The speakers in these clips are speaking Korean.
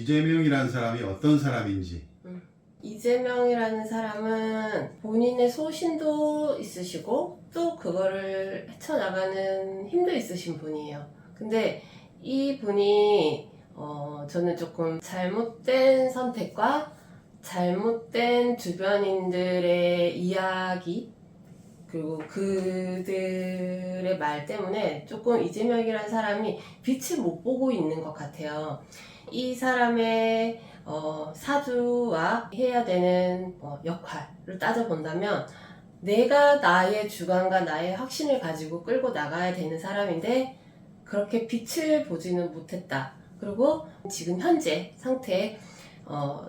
이재명이라는 사람이 어떤 사람인지. 이재명이라는 사람은 본인의 소신도 있으시고 또 그거를 헤쳐나가는 힘도 있으신 분이에요. 근데 이 분이 저는 조금 잘못된 선택과 잘못된 주변인들의 이야기 그리고 그들의 말 때문에 조금 이재명이라는 사람이 빛을 못 보고 있는 것 같아요. 이 사람의 사주와 해야 되는 역할을 따져본다면 내가 나의 주관과 나의 확신을 가지고 끌고 나가야 되는 사람인데 그렇게 빛을 보지는 못했다. 그리고 지금 현재 상태에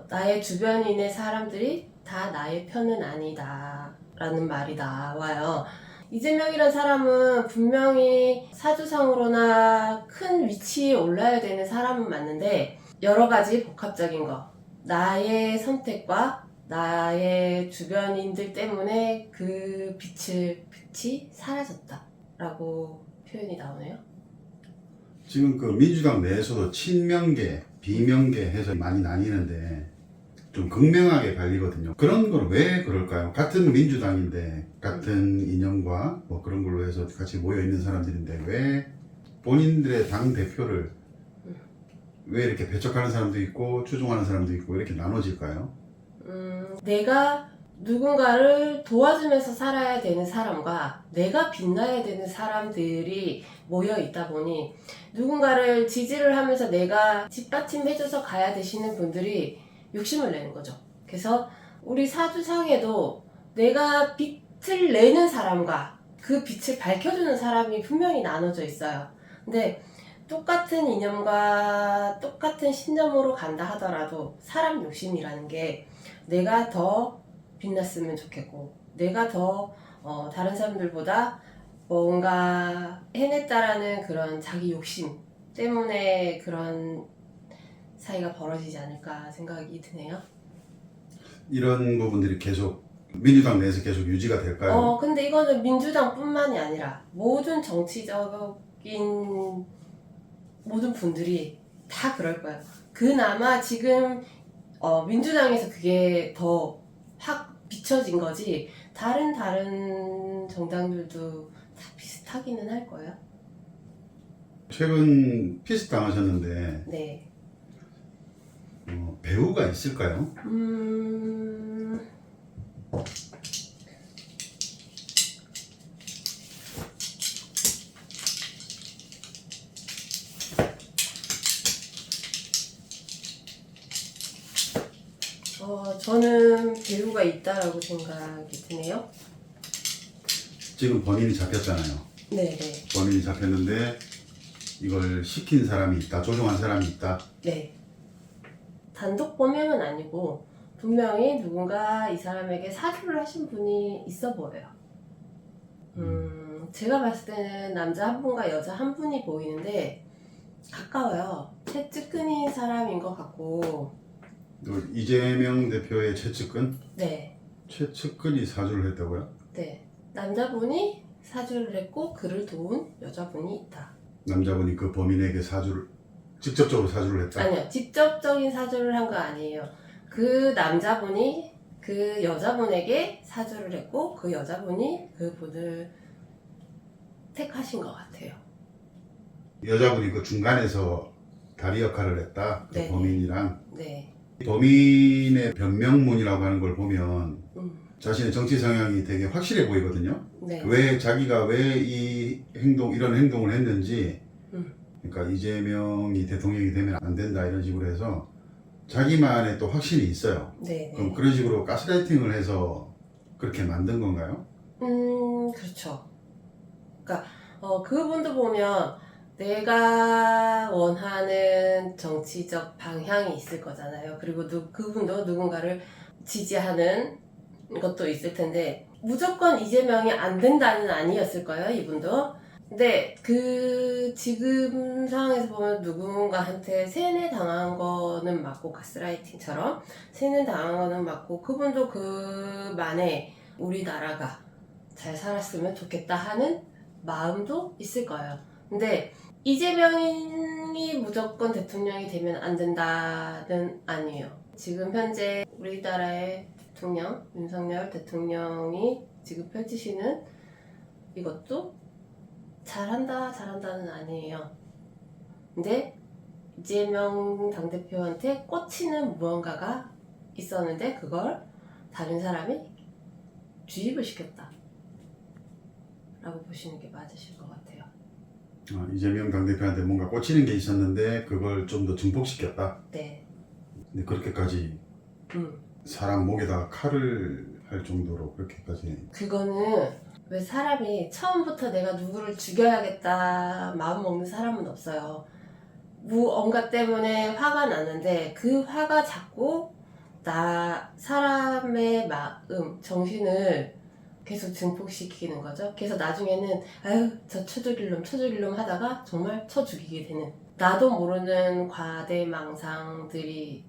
나의 주변인의 사람들이 다 나의 편은 아니다 라는 말이 나와요. 이재명이란 사람은 분명히 사주상으로나 큰 위치에 올라야 되는 사람은 맞는데 여러 가지 복합적인 거, 나의 선택과 나의 주변인들 때문에 그 빛이 사라졌다 라고 표현이 나오네요. 지금 그 민주당 내에서도 친명계, 비명계 해서 많이 나뉘는데 좀 극명하게 갈리거든요. 그런 건 왜 그럴까요? 같은 민주당인데 같은 이념과 뭐 그런 걸로 해서 같이 모여있는 사람들인데 왜 본인들의 당 대표를 왜 이렇게 배척하는 사람도 있고 추종하는 사람도 있고 이렇게 나눠질까요? 내가 누군가를 도와주면서 살아야 되는 사람과 내가 빛나야 되는 사람들이 모여 있다 보니 누군가를 지지를 하면서 내가 뒷받침해줘서 가야 되시는 분들이 욕심을 내는 거죠. 그래서 우리 사주상에도 내가 빛을 내는 사람과 그 빛을 밝혀주는 사람이 분명히 나눠져 있어요. 근데 똑같은 이념과 똑같은 신념으로 간다 하더라도 사람 욕심이라는 게 내가 더 빛났으면 좋겠고 내가 더 다른 사람들보다 뭔가 해냈다라는 그런 자기 욕심 때문에 그런 사이가 벌어지지 않을까 생각이 드네요. 이런 부분들이 계속 민주당 내에서 계속 유지가 될까요? 근데 이거는 민주당뿐만이 아니라 모든 정치적인 모든 분들이 다 그럴 거예요. 그나마 지금 민주당에서 그게 더 확 비춰진 거지 다른 정당들도 다 비슷하기는 할 거예요. 최근 피스 당하셨는데 네. 배우가 있을까요? 저는 배우가 있다라고 생각이 드네요. 지금 범인이 잡혔잖아요. 네네. 범인이 잡혔는데 이걸 시킨 사람이 있다, 조종한 사람이 있다. 네. 단독 범행은 아니고 분명히 누군가 이 사람에게 사주를 하신 분이 있어 보여요. 제가 봤을 때는 남자 한 분과 여자 한 분이 보이는데 가까워요. 최측근인 사람인 것 같고. 이재명 대표의 최측근? 네. 최측근이 사주를 했다고요? 네. 남자분이 사주를 했고 그를 도운 여자분이 있다. 남자분이 그 범인에게 직접적으로 사주를 했다? 아니요. 직접적인 사주를 한 거 아니에요. 그 남자분이 그 여자분에게 사주를 했고 그 여자분이 그 분을 택하신 것 같아요. 여자분이 그 중간에서 다리 역할을 했다? 그 네. 범인이랑? 네. 범인의 변명문이라고 하는 걸 보면 자신의 정치 성향이 되게 확실해 보이거든요. 네. 자기가 왜 이런 행동을 했는지, 그러니까 이재명이 대통령이 되면 안 된다 이런 식으로 해서 자기만의 또 확신이 있어요. 네. 그럼 그런 식으로 가스라이팅을 해서 그렇게 만든 건가요? 그렇죠. 그러니까 그분도 보면 내가 원하는 정치적 방향이 있을 거잖아요. 그리고 그분도 누군가를 지지하는 것도 있을 텐데 무조건 이재명이 안 된다는 아니었을 거예요, 이분도. 근데 지금 상황에서 보면 누군가한테 세뇌 당한 거는 맞고 가스라이팅처럼 세뇌 당한 거는 맞고 그분도 그만에 우리나라가 잘 살았으면 좋겠다 하는 마음도 있을 거예요. 근데 이재명인 이재명이 무조건 대통령이 되면 안 된다는 아니에요. 지금 현재 우리나라의 대통령 윤석열 대통령이 지금 펼치시는 이것도 잘한다는 아니에요. 근데 이재명 당대표한테 꽂히는 무언가가 있었는데 그걸 다른 사람이 주입을 시켰다 라고 보시는 게 맞으실 것 같아요. 이재명 당대표한테 뭔가 꽂히는 게 있었는데 그걸 좀 더 증폭시켰다. 네. 근데 그렇게까지 사람 목에다가 칼을 할 정도로 그렇게까지. 그거는 왜 사람이 처음부터 내가 누구를 죽여야겠다 마음 먹는 사람은 없어요. 무언가 때문에 화가 나는데 그 화가 자꾸 사람의 마음, 정신을 계속 증폭시키는 거죠. 그래서 나중에는 아유 저 쳐죽일 놈 하다가 정말 쳐 죽이게 되는, 나도 모르는 과대망상들이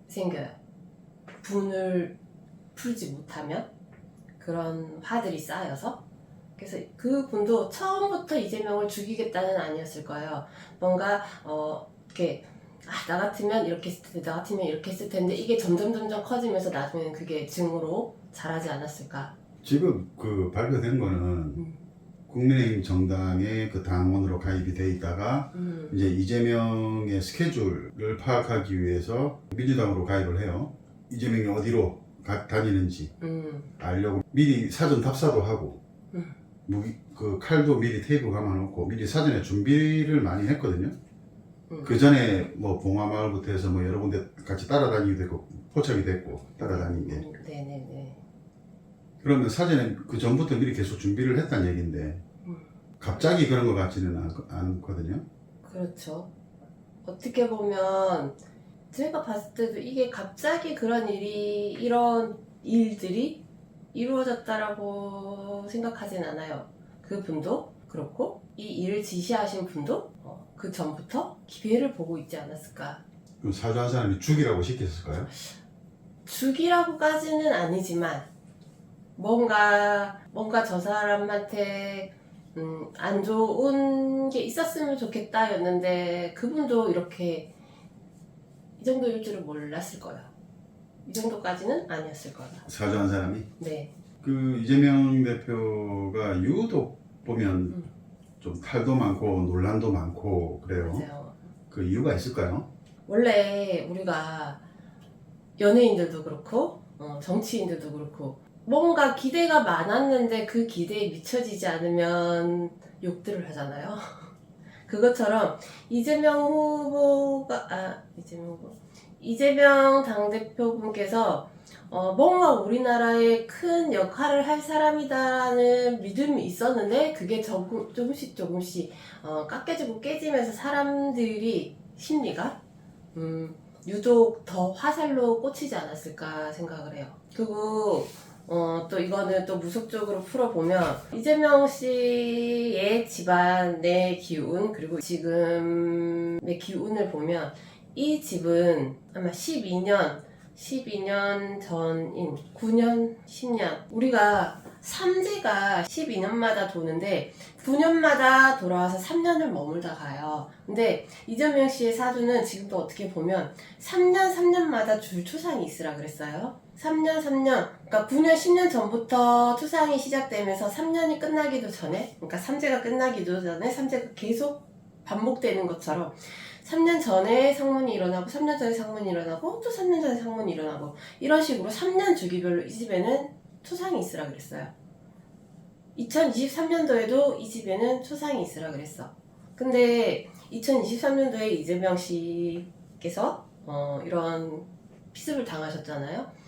생겨요. 분을 풀지 못하면 그런 화들이 쌓여서. 그래서 그 분도 처음부터 이재명을 죽이겠다는 아니었을 거예요. 뭔가 이렇게 나 같으면 이렇게 했을 텐데, 나 같으면 이렇게 했을 텐데, 이게 점점 커지면서 나중에는 그게 증오로 자라지 않았을까. 지금 그 발표된 거는 국민의힘 정당의 그 당원으로 가입이 돼 있다가 이제 이재명의 스케줄을 파악하기 위해서 민주당으로 가입을 해요. 이재명이 어디로 다니는지 알려고 미리 사전 답사도 하고 그 칼도 미리 테이프 감아놓고 미리 사전에 준비를 많이 했거든요. 그 전에 뭐 봉화마을부터 해서 뭐 여러 군데 같이 따라다니기도 했고 포착이 됐고 따라다닌 게. 네네네. 그러면 사전에 그 전부터 미리 계속 준비를 했다는 얘기인데 갑자기 그런 것 같지는 않거든요. 그렇죠. 어떻게 보면 제가 봤을 때도 이게 갑자기 이런 일들이 이루어졌다라고 생각하진 않아요. 그 분도 그렇고 이 일을 지시하신 분도 그 전부터 기회를 보고 있지 않았을까. 그럼 사주한 사람이 죽이라고 시켰을까요? 죽이라고까지는 아니지만 뭔가 저 사람한테 안 좋은 게 있었으면 좋겠다였는데 그분도 이렇게 이 정도일 줄은 몰랐을 거예요. 이 정도까지는 아니었을 거예요. 사주한 사람이? 네. 그 이재명 대표가 유독 보면 좀 탈도 많고 논란도 많고 그래요. 맞아요. 그 이유가 있을까요? 원래 우리가 연예인들도 그렇고 정치인들도 그렇고 뭔가 기대가 많았는데 그 기대에 미쳐지지 않으면 욕들을 하잖아요. 그것처럼 이재명 당대표분께서 뭔가 우리나라에 큰 역할을 할 사람이다라는 믿음이 있었는데 그게 조금씩 깎여지고 깨지면서 사람들이 심리가 유독 더 화살로 꽂히지 않았을까 생각을 해요. 그리고 또 이거는 또 무속적으로 풀어보면 이재명 씨의 집안의 기운 그리고 지금의 기운을 보면 이 집은 아마 12년 전인 9년, 10년 우리가 삼재가 12년마다 도는데 9년마다 돌아와서 3년을 머물다 가요. 근데 이재명 씨의 사주는 지금도 어떻게 보면 3년마다 줄 초상이 있으라 그랬어요. 3년 그러니까 9년 10년 전부터 투상이 시작되면서 3년이 끝나기도 전에, 그러니까 삼재가 끝나기도 전에 삼재가 계속 반복되는 것처럼 3년 전에 상문이 일어나고 3년 전에 상문이 일어나고 또 3년 전에 상문이 일어나고 이런 식으로 3년 주기별로 이 집에는 투상이 있으라 그랬어요. 2023년도에도 이 집에는 투상이 있으라 그랬어. 근데 2023년도에 이재명 씨께서 이런 피습을 당하셨잖아요.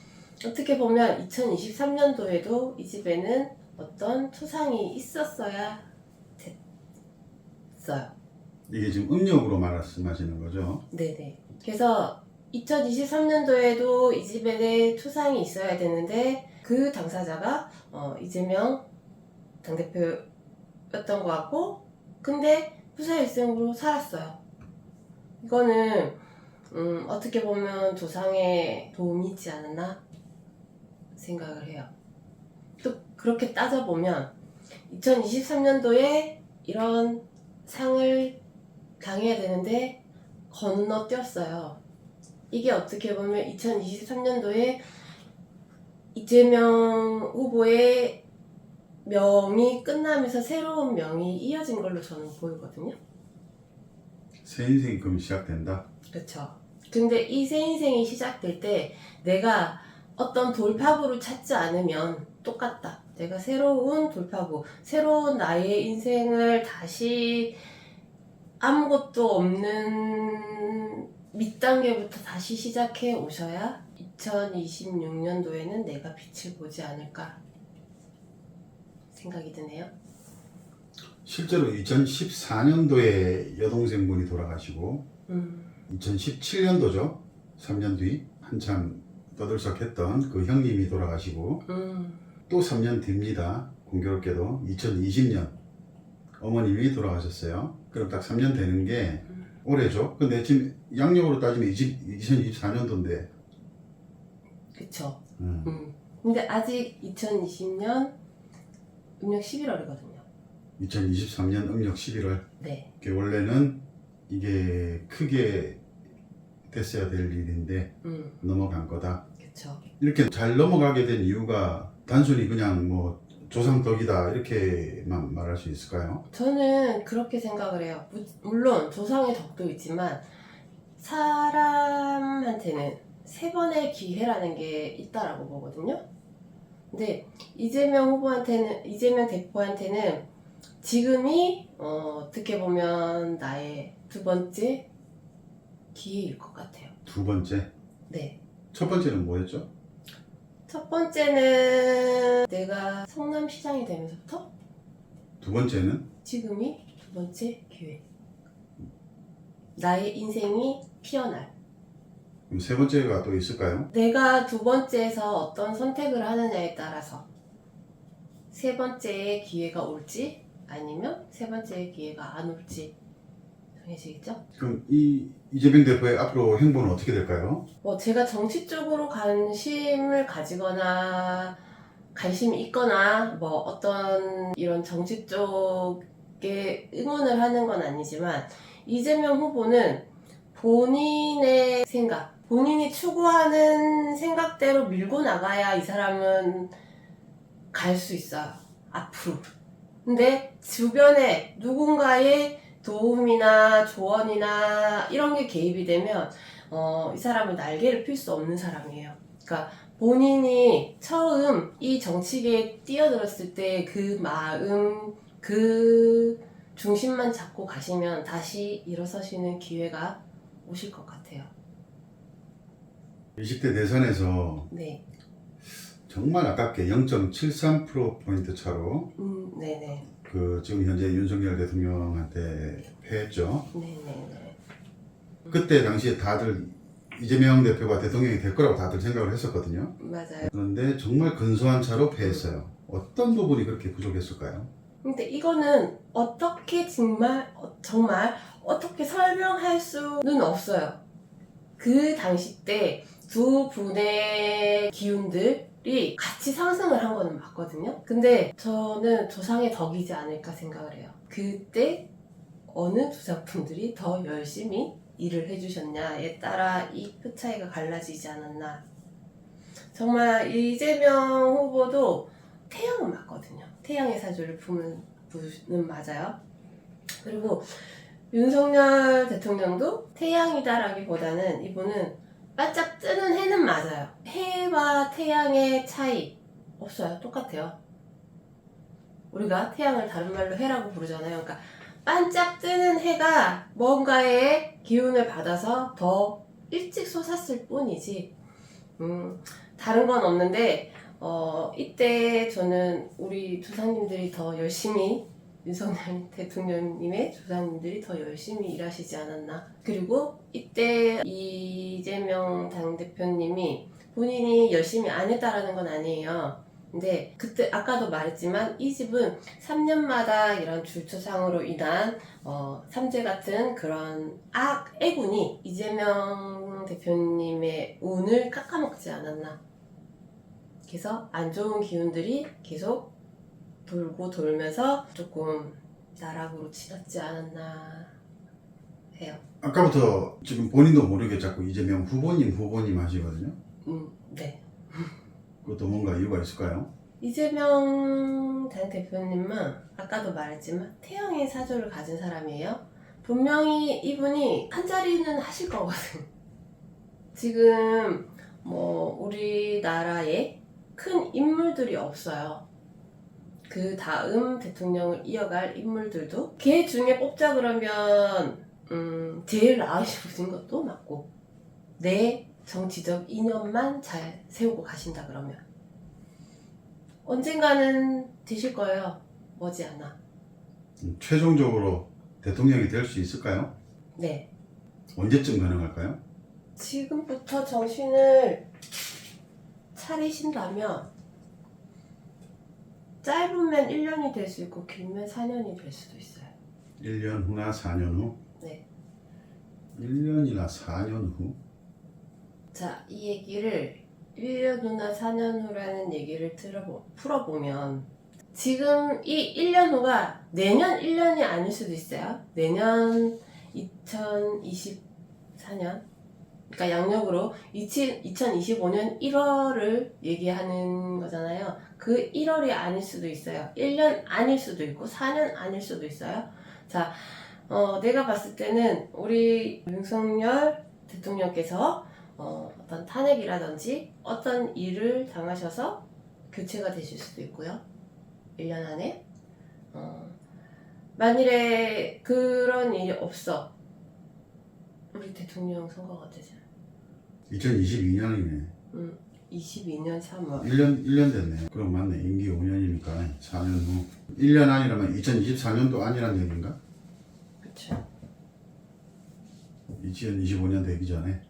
어떻게 보면 2023년도에도 이 집에는 어떤 투상이 있었어야 됐어요. 이게 지금 음력으로 말씀하시는 거죠? 네네. 그래서 2023년도에도 이 집에 투상이 있어야 되는데 그 당사자가 이재명 당대표였던 것 같고, 근데 후사일생으로 살았어요. 이거는 어떻게 보면 조상의 도움이 있지 않았나 생각을 해요. 또 그렇게 따져보면 2023년도에 이런 상을 당해야 되는데 건너뛰었어요. 이게 어떻게 보면 2023년도에 이재명 후보의 명이 끝나면서 새로운 명이 이어진 걸로 저는 보이거든요. 새 인생이 그럼 시작된다. 그쵸. 근데 이 새 인생이 시작될 때 내가 어떤 돌파구를 찾지 않으면 똑같다. 내가 새로운 돌파구, 새로운 나의 인생을 다시 아무것도 없는 밑단계부터 다시 시작해 오셔야 2026년도에는 내가 빛을 보지 않을까 생각이 드네요. 실제로 2014년도에 여동생분이 돌아가시고 2017년도죠. 3년 뒤 한참 떠들썩했던 그 형님이 돌아가시고 또 3년 뒤입니다. 공교롭게도 2020년 어머님이 돌아가셨어요. 그럼 딱 3년 되는 게 올해죠. 근데 지금 양력으로 따지면 2024년도인데. 그쵸. 근데 아직 2020년 음력 11월이거든요. 2023년 음력 11월. 네. 원래는 이게 크게 됐어야 될 일인데 넘어간 거다. 그쵸. 이렇게 잘 넘어가게 된 이유가 단순히 그냥 뭐 조상 덕이다 이렇게만 말할 수 있을까요? 저는 그렇게 생각을 해요. 물론 조상의 덕도 있지만 사람한테는 세 번의 기회라는 게 있다라고 보거든요. 근데 이재명 대표한테는 지금이 어떻게 보면 나의 두 번째 기회일 것 같아요. 두 번째. 네. 첫 번째는 뭐였죠? 첫 번째는 내가 성남시장이 되면서부터, 두 번째는 지금이 두 번째 기회. 나의 인생이 피어날. 그럼 세 번째가 또 있을까요? 내가 두 번째에서 어떤 선택을 하느냐에 따라서 세 번째의 기회가 올지 아니면 세 번째의 기회가 안 올지 정해지겠죠? 그럼 이 이재명 대표의 앞으로 행보는 어떻게 될까요? 제가 정치 쪽으로 관심을 가지거나 관심이 있거나 어떤 이런 정치 쪽에 응원을 하는 건 아니지만 이재명 후보는 본인의 생각, 본인이 추구하는 생각대로 밀고 나가야 이 사람은 갈 수 있어요. 앞으로. 근데 주변에 누군가의 도움이나 조언이나 이런 게 개입이 되면 이 사람은 날개를 필 수 없는 사람이에요. 그러니까 본인이 처음 이 정치계에 뛰어들었을 때 그 마음, 그 중심만 잡고 가시면 다시 일어서시는 기회가 오실 것 같아요. 20대 대선에서 네. 정말 아깝게 0.73%포인트 차로 네네. 그 지금 현재 윤석열 대통령한테 패했죠. 네네네. 그때 당시에 다들 이재명 대표가 대통령이 될 거라고 다들 생각을 했었거든요. 맞아요. 그런데 정말 근소한 차로 패했어요. 어떤 부분이 그렇게 부족했을까요? 근데 이거는 어떻게 정말 어떻게 설명할 수는 없어요. 그 당시 때 두 분의 기운들이 같이 상승을 한 거는 맞거든요. 근데 저는 조상의 덕이지 않을까 생각을 해요. 그때 어느 조상분들이 더 열심히 일을 해주셨냐에 따라 이 표 차이가 갈라지지 않았나. 정말 이재명 후보도 태양은 맞거든요. 태양의 사주를 부는 분은 맞아요. 그리고 윤석열 대통령도 태양이다라기보다는 이분은 반짝 뜨는 해는 맞아요. 해와 태양의 차이 없어요. 똑같아요. 우리가 태양을 다른 말로 해라고 부르잖아요. 그러니까 반짝 뜨는 해가 뭔가의 기운을 받아서 더 일찍 솟았을 뿐이지 다른 건 없는데 이때 저는 우리 조상님들이 더 열심히 윤석열 대통령님의 조상님들이 더 열심히 일하시지 않았나. 그리고 이때 이재명 당대표님이 본인이 열심히 안 했다라는 건 아니에요. 근데 그때 아까도 말했지만 이 집은 3년마다 이런 줄초상으로 인한 삼재 같은 그런 애군이 이재명 대표님의 운을 깎아먹지 않았나. 그래서 안 좋은 기운들이 계속 돌고 돌면서 조금 나락으로 치닫지 않았나 해요. 아까부터 지금 본인도 모르게 자꾸 이재명 후보님 하시거든요. 네. 그것도 뭔가 이유가 있을까요? 이재명 당 대표님은 아까도 말했지만 태영의 사조를 가진 사람이에요. 분명히 이분이 한 자리는 하실 거거든. 지금 뭐 우리나라에 큰 인물들이 없어요. 그 다음 대통령을 이어갈 인물들도 걔 중에 뽑자 그러면 제일 나으신 것도 맞고 내 정치적 이념만 잘 세우고 가신다 그러면 언젠가는 되실 거예요. 머지않아. 최종적으로 대통령이 될 수 있을까요? 네. 언제쯤 가능할까요? 지금부터 정신을 차리신다면 짧으면 1년이 될 수 있고 길면 4년이 될 수도 있어요. 1년 후나 4년 후? 네. 1년이나 4년 후? 자, 이 얘기를 1년 후나 4년 후라는 얘기를 풀어보면 지금 이 1년 후가 내년 1년이 아닐 수도 있어요. 내년 2024년 그러니까 양력으로 2025년 1월을 얘기하는 거잖아요. 그 1월이 아닐 수도 있어요. 1년 아닐 수도 있고 4년 아닐 수도 있어요. 자, 내가 봤을 때는 우리 윤석열 대통령께서 어떤 탄핵이라든지 어떤 일을 당하셔서 교체가 되실 수도 있고요. 1년 안에. 만일에 그런 일이 없어. 우리 대통령 선거가 되잖아요. 2022년이네. 22년 3월. 1년 됐네. 그럼 맞네. 임기 5년이니까 4년 후. 1년 아니라면 2024년도 아니란 얘기인가? 그쵸. 2025년 되기 전에.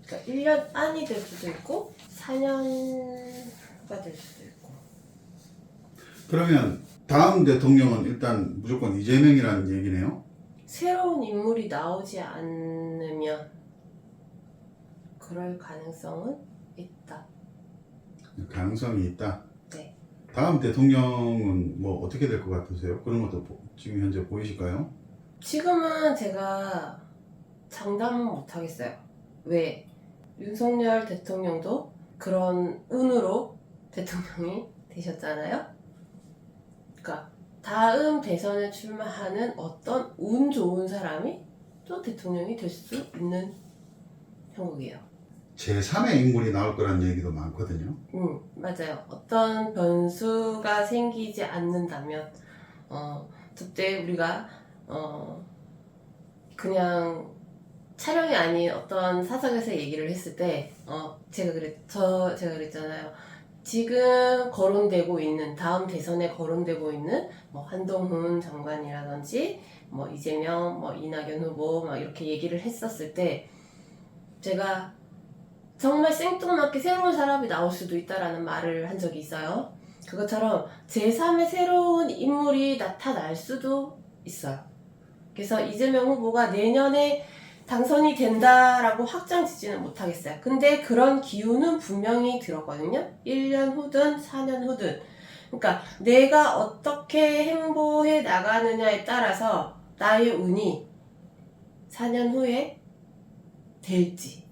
그러니까 1년 안이 될 수도 있고 4년가 될 수도 있고. 그러면 다음 대통령은 일단 무조건 이재명이라는 얘기네요. 새로운 인물이 나오지 않으면 그럴 가능성은 있다. 가능성이 있다. 네. 다음 대통령은 뭐 어떻게 될 것 같으세요? 그런 것도 지금 현재 보이실까요? 지금은 제가 장담은 못하겠어요. 왜? 윤석열 대통령도 그런 운으로 대통령이 되셨잖아요. 그러니까 다음 대선에 출마하는 어떤 운 좋은 사람이 또 대통령이 될 수 있는 형국이에요. 제3의 인물이 나올 거란 얘기도 많거든요. 맞아요. 어떤 변수가 생기지 않는다면 그때 우리가 그냥 촬영이 아닌 어떤 사석에서 얘기를 했을 때 제가 그랬잖아요. 지금 거론되고 있는 다음 대선에 거론되고 있는 뭐 한동훈 장관이라든지 뭐 이재명, 뭐 이낙연 후보 막 이렇게 얘기를 했었을 때 제가 정말 생뚱맞게 새로운 사람이 나올 수도 있다라는 말을 한 적이 있어요. 그것처럼 제3의 새로운 인물이 나타날 수도 있어요. 그래서 이재명 후보가 내년에 당선이 된다라고 확정 짓지는 못하겠어요. 근데 그런 기운은 분명히 들었거든요. 1년 후든 4년 후든. 그러니까 내가 어떻게 행보해 나가느냐에 따라서 나의 운이 4년 후에 될지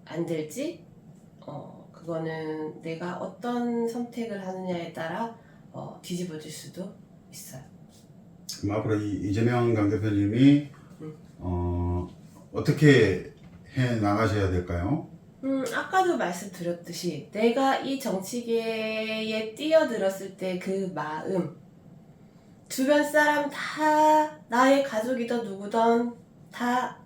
안 될지 그거는 내가 어떤 선택을 하느냐에 따라 뒤집어질 수도 있어요. 그럼 앞으로 이재명 당대표님이 어떻게 해 나가셔야 될까요? 아까도 말씀드렸듯이 내가 이 정치계에 뛰어들었을 때 그 마음, 주변 사람 다 나의 가족이든 누구든 다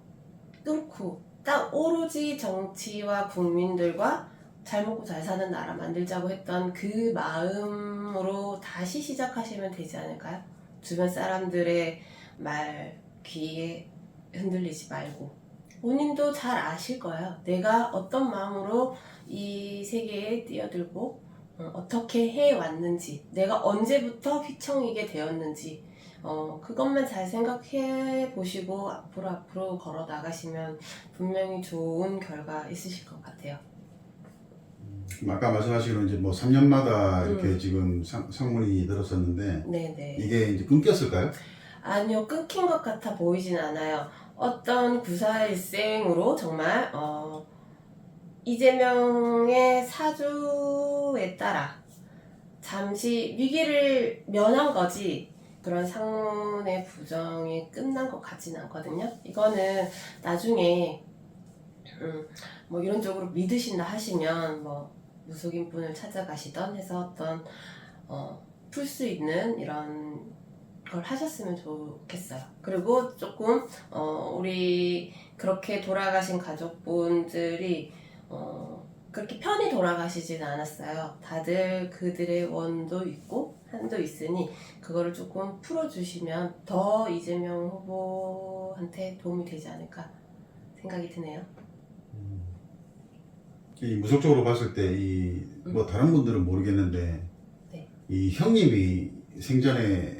끊고 딱 오로지 정치와 국민들과 잘 먹고 잘 사는 나라 만들자고 했던 그 마음으로 다시 시작하시면 되지 않을까요? 주변 사람들의 말 귀에 흔들리지 말고 본인도 잘 아실 거예요. 내가 어떤 마음으로 이 세계에 뛰어들고 어떻게 해왔는지 내가 언제부터 휘청이게 되었는지 그것만 잘 생각해 보시고 앞으로 걸어 나가시면 분명히 좋은 결과 있으실 것 같아요. 아까 말씀하시기로 이제 뭐 3년마다 이렇게 지금 상문이 들었었는데 네네. 이게 이제 끊겼을까요? 아니요, 끊긴 것 같아 보이진 않아요. 어떤 구사일생으로 정말 이재명의 사주에 따라 잠시 위기를 면한 거지 그런 상문의 부정이 끝난 것 같지는 않거든요. 이거는 나중에 뭐 이런 쪽으로 믿으신다 하시면 뭐 무속인 분을 찾아가시던 해서 어떤 풀 수 있는 이런 걸 하셨으면 좋겠어요. 그리고 조금 우리 그렇게 돌아가신 가족분들이 그렇게 편히 돌아가시지는 않았어요. 다들 그들의 원도 있고 한도 있으니 그거를 조금 풀어주시면 더 이재명 후보한테 도움이 되지 않을까 생각이 드네요. 이 무속적으로 봤을 때 이 뭐 다른 분들은 모르겠는데 네. 이 형님이 생전에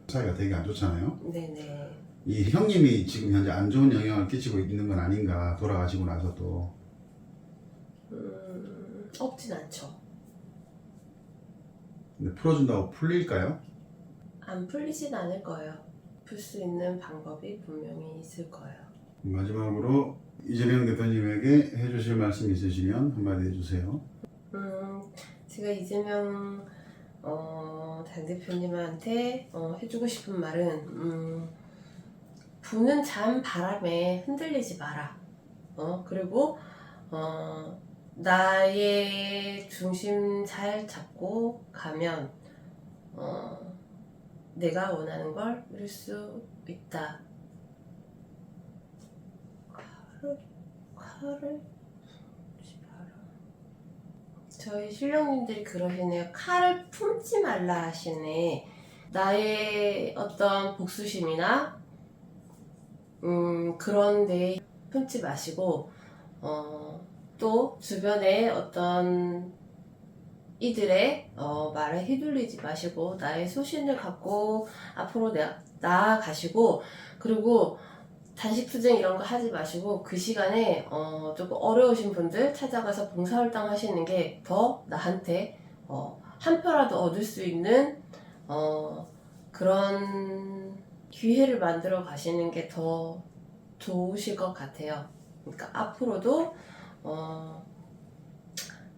사이가 되게 안 좋잖아요. 네네. 이 형님이 지금 현재 안 좋은 영향을 끼치고 있는 건 아닌가, 돌아가시고 나서도. 없진 않죠. 근데 풀어준다고 풀릴까요? 안 풀리진 않을 거예요. 풀 수 있는 방법이 분명히 있을 거예요. 마지막으로 이재명 대표님에게 해주실 말씀 있으시면 한마디 해주세요. 제가 이재명 당대표님한테 해주고 싶은 말은 부는 잔 바람에 흔들리지 마라. 그리고 나의 중심 잘 잡고 가면 내가 원하는 걸 이룰 수 있다. 칼을 저희 신령님들이 그러시네요. 칼을 품지 말라 하시네. 나의 어떤 복수심이나 그런 데 품지 마시고 또 주변에 어떤 이들의 말에 휘둘리지 마시고 나의 소신을 갖고 앞으로 나아가시고 그리고 단식투쟁 이런 거 하지 마시고 그 시간에 조금 어려우신 분들 찾아가서 봉사활동 하시는 게 더 나한테 한 표라도 얻을 수 있는 그런 기회를 만들어 가시는 게 더 좋으실 것 같아요. 그러니까 앞으로도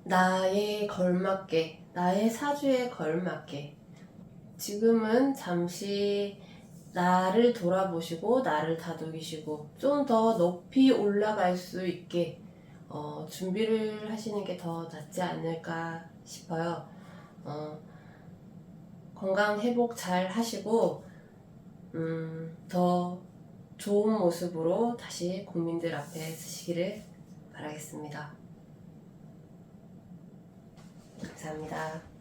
나의 걸맞게 나의 사주에 걸맞게 지금은 잠시 나를 돌아보시고 나를 다독이시고 좀 더 높이 올라갈 수 있게 준비를 하시는 게 더 낫지 않을까 싶어요. 건강 회복 잘 하시고 더 좋은 모습으로 다시 국민들 앞에 서시기를 바라겠습니다. 감사합니다.